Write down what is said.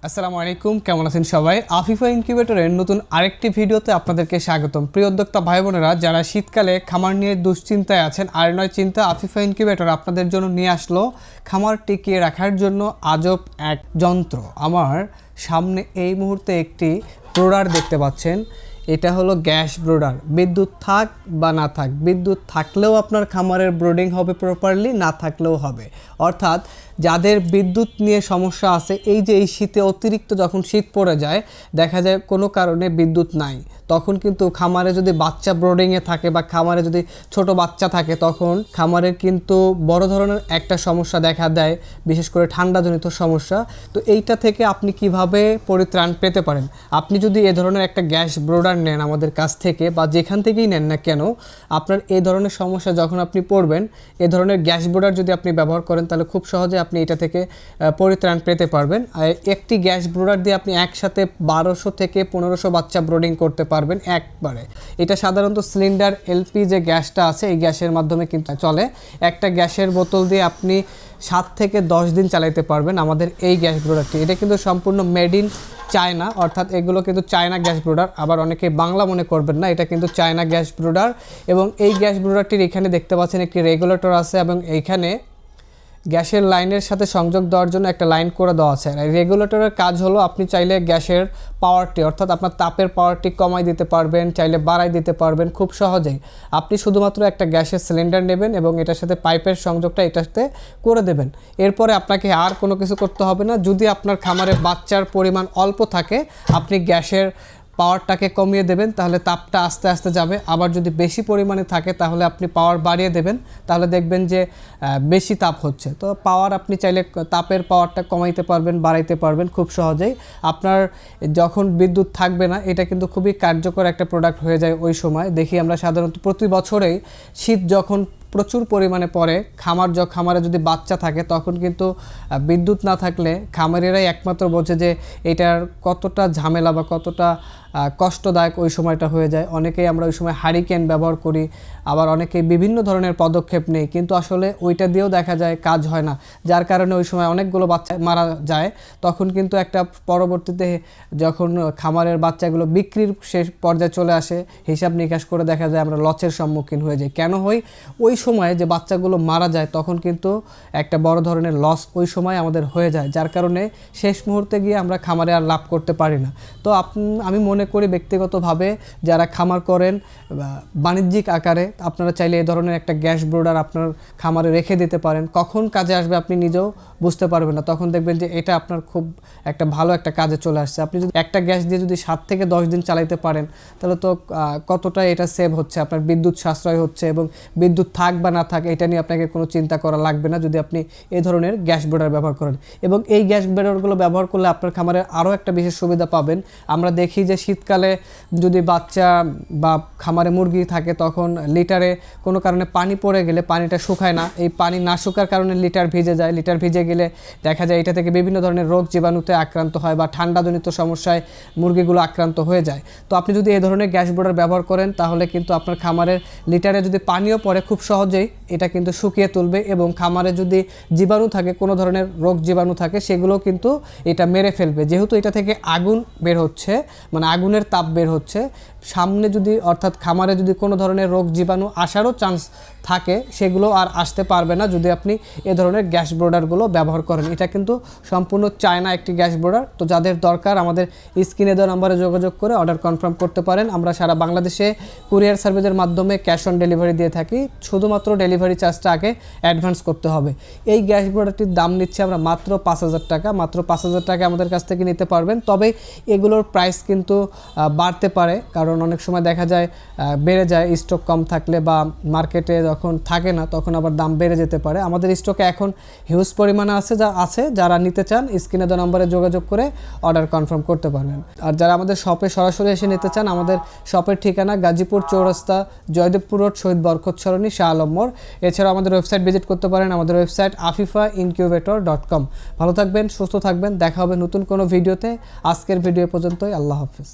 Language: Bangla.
আসসালামু আলাইকুম, কেমন আছেন সবাই? আফিফা ইনকিউবেটরের নতুন আরেকটি ভিডিওতে আপনাদেরকে স্বাগতম। প্রিয় উদ্যোক্তা ভাই বোনেরা, যারা শীতকালে খামার নিয়ে দুশ্চিন্তায় আছেন, আর নয় চিন্তা, আফিফা ইনকিউবেটর আপনাদের জন্য নিয়ে আসলো খামার টিকিয়ে রাখার জন্য আজব এক যন্ত্র। আমার সামনে এই মুহূর্তে একটি ব্রোডার দেখতে পাচ্ছেন। এটা হলো গ্যাস ব্রোডার। বিদ্যুৎ থাক বা না থাক, বিদ্যুৎ থাকলেও আপনার খামারের ব্রোডিং হবে প্রপারলি, না থাকলেও হবে। অর্থাৎ যাদের বিদ্যুৎ নিয়ে সমস্যা আছে, এই যে এই শীতে অতিরিক্ত যখন শীত পড়ে যায়, দেখা যায় কোনো কারণে বিদ্যুৎ নাই, তখন কিন্তু খামারে যদি বাচ্চা ব্রোডিংয়ে থাকে বা খামারে যদি ছোট বাচ্চা থাকে, তখন খামারের কিন্তু বড় ধরনের একটা সমস্যা দেখা দেয়, বিশেষ করে ঠান্ডাজনিত সমস্যা। তো এইটা থেকে আপনি কিভাবে পরিত্রাণ পেতে পারেন? আপনি যদি এ ধরনের একটা গ্যাস ব্রোডার নেন আমাদের কাছ থেকে বা যেখান থেকেই নেন না কেন, আপনার এই ধরনের সমস্যা যখন আপনি পড়বেন, এ ধরনের গ্যাস ব্রোডার যদি আপনি ব্যবহার করেন, তাহলে খুব সহজে আপনি এটা থেকে পরিত্রাণ পেতে পারবেন। একটি গ্যাস ব্রোডার দিয়ে আপনি একসাথে 1200 থেকে 1500 বাচ্চা ব্রোডিং করতে পারবেন একবারে। এটা সাধারণত সিলিন্ডার এলপি যে গ্যাসটা আছে, এই গ্যাসের মাধ্যমে কিন্তু চলে। একটা গ্যাসের বোতল দিয়ে আপনি 7 থেকে 10 দিন চালাইতে পারবেন আমাদের এই গ্যাস ব্রোডারটি। এটা কিন্তু সম্পূর্ণ মেড ইন চায়না, অর্থাৎ এগুলো কিন্তু চায়না গ্যাস ব্রোডার। আবার অনেকে বাংলা মনে করবেন না, এটা কিন্তু চায়না গ্যাস ব্রোডার। এবং এই গ্যাস ব্রোডারটির এখানে দেখতে পাচ্ছেন একটি রেগুলেটর আছে, এবং এইখানে গ্যাসের লাইনের সাথে সংযোগ দেওয়ার জন্য একটা লাইন করে দেওয়া আছে। এই রেগুলেটরের কাজ হলো, আপনি চাইলে গ্যাসের পাওয়ারটি, অর্থাৎ আপনার তাপের পাওয়ারটি কমাই দিতে পারবেন, চাইলে বাড়াই দিতে পারবেন খুব সহজেই। আপনি শুধুমাত্র একটা গ্যাসের সিলিন্ডার নেবেন এবং এটার সাথে পাইপের সংযোগটা এটার সাথে করে দেবেন। এরপরে আপনাকে আর কোনো কিছু করতে হবে না। যদি আপনার খামারে বাচ্চার পরিমাণ অল্প থাকে, আপনি গ্যাসের পাওয়ারটাকে কমিয়ে দেবেন, তাহলে তাপটা আস্তে আস্তে যাবে। আবার যদি বেশি পরিমাণে থাকে, তাহলে আপনি পাওয়ার বাড়িয়ে দেবেন, তাহলে দেখবেন যে বেশি তাপ হচ্ছে। তো পাওয়ার আপনি চাইলে তাপের পাওয়ারটা কমাইতে পারবেন, বাড়াইতে পারবেন খুব সহজেই। আপনার যখন বিদ্যুৎ থাকবে না, এটা কিন্তু খুবই কার্যকর একটা প্রোডাক্ট হয়ে যায় ওই সময়। দেখি আমরা সাধারণত প্রতি বছরেই শীত যখন প্রচুর পরিমাণে পড়ে, খামারে যদি বাচ্চা থাকে, তখন কিন্তু বিদ্যুৎ না থাকলে খামারেরাই একমাত্র বোঝে যে এটার কতটা ঝামেলা বা কতটা কষ্টদায়ক ওই সময়টা হয়ে যায়। অনেকেই আমরা ওই সময় হারিকেন ব্যবহার করি, আবার অনেকেই বিভিন্ন ধরনের পদক্ষেপ নেই, কিন্তু আসলে ওইটা দিয়েও দেখা যায় কাজ হয় না, যার কারণে ওই সময় অনেকগুলো বাচ্চা মারা যায়। তখন কিন্তু একটা পরবর্তীতে যখন খামারের বাচ্চাগুলো বিক্রির শেষ পর্যায়ে চলে আসে, হিসাব নিকাশ করে দেখা যায় আমরা লসের সম্মুখীন হয়ে যাই। কেন হই? ওই সময়ে যে বাচ্চাগুলো মারা যায়, তখন কিন্তু একটা বড় ধরনের লস ওই সময় আমাদের হয়ে যায়, যার কারণে শেষ মুহূর্তে গিয়ে আমরা খামারে আর লাভ করতে পারি না। তো আমি মনে করি ব্যক্তিগতভাবে যারা খামার করেন বাণিজ্যিক আকারে, আপনারা চাইলে এই ধরনের একটা গ্যাস ব্রোডার আপনার খামারে রেখে দিতে পারেন। কখন কাজে আসবে আপনি নিজেও বুঝতে পারবেন না, তখন দেখবেন যে এটা আপনার খুব একটা ভালো একটা কাজে চলে আসছে। আপনি যদি একটা গ্যাস দিয়ে যদি 7 থেকে 10 দিন চালাইতে পারেন, তাহলে তো কতটা এটা সেভ হচ্ছে, আপনার বিদ্যুৎ সাশ্রয় হচ্ছে। এবং বিদ্যুৎ থাক বা না থাক, এটা নিয়ে আপনাকে কোনো চিন্তা করা লাগবে না যদি আপনি এই ধরনের গ্যাস ব্রোডার ব্যবহার করেন। এবং এই গ্যাস ব্রোডারগুলো ব্যবহার করলে আপনার খামারে আরও একটা বিশেষ সুবিধা পাবেন। আমরা দেখি যে শীতকালে যদি বাচ্চা বা খামারে মুরগি থাকে, তখন লিটারে কোনো কারণে পানি পড়ে গেলে পানিটা শুকায় না। এই পানি না শুকার কারণে লিটার ভিজে যায়। লিটার ভিজে গেলে দেখা যায় এটা থেকে বিভিন্ন ধরনের রোগ জীবাণুতে আক্রান্ত হয় বা ঠান্ডাজনিত সমস্যায় মুরগিগুলো আক্রান্ত হয়ে যায়। তো আপনি যদি এই ধরনের গ্যাস ব্রোডার ব্যবহার করেন, তাহলে কিন্তু আপনার খামারের লিটারে যদি পানিও পড়ে, খুব সহজেই এটা কিন্তু শুকিয়ে তুলবে। এবং খামারে যদি জীবাণু থাকে, কোনো ধরনের রোগ জীবাণু থাকে, সেগুলোও কিন্তু এটা মেরে ফেলবে। যেহেতু এটা থেকে আগুন বের হচ্ছে, মানে আগুনের তাপ বের হচ্ছে, সামনে যদি অর্থাৎ খামারে যদি কোনো ধরনের রোগ জীবাণু আসারও চান্স থাকে, সেগুলো আর আসতে পারবে না যদি আপনি এ ধরনের গ্যাস ব্রোডারগুলো ব্যবহার করেন। এটা কিন্তু সম্পূর্ণ চায়না একটি গ্যাস ব্রোডার। তো যাদের দরকার, আমাদের স্ক্রিনে দেওয়া নম্বরে যোগাযোগ করে অর্ডার কনফার্ম করতে পারেন। আমরা সারা বাংলাদেশে কুরিয়ার সার্ভিসের মাধ্যমে ক্যাশ অন ডেলিভারি দিয়ে থাকি। শুধুমাত্র ডেলিভারি চার্জটা আগে অ্যাডভান্স করতে হবে। এই গ্যাস ব্রোডারটির দাম নিচ্ছে আমরা মাত্র 5000 টাকা। মাত্র 5000 টাকা আমাদের কাছ থেকে নিতে পারবেন। তবে এগুলোর প্রাইস কিন্তু বাড়তে পারে, কারণ অনেক সময় দেখা যায় বেড়ে যায় স্টক কম থাকলে, বা মার্কেটে যখন থাকে না, তখন আবার দাম বেড়ে যেতে পারে। আমাদের স্টকে এখন হিউজ পরিমাণে আছে, যারা নিতে চান স্ক্রিনে দেওয়া নম্বরে যোগাযোগ করে অর্ডার কনফার্ম করতে পারবেন। আর যারা আমাদের শপে সরাসরি এসে নিতে চান, আমাদের শপের ঠিকানা গাজীপুর চৌরাস্তা, জয়দেবপুর রোড, শহীদ বরকত সরণি, শাহ আলম মোড়। এছাড়াও আমাদের ওয়েবসাইট ভিজিট করতে পারেন, আমাদের ওয়েবসাইট afifaincubator.com। ভালো থাকবেন, সুস্থ থাকবেন, দেখা হবে নতুন কোনো ভিডিওতে। আজকের ভিডিও পর্যন্তই, আল্লাহ হাফিজ।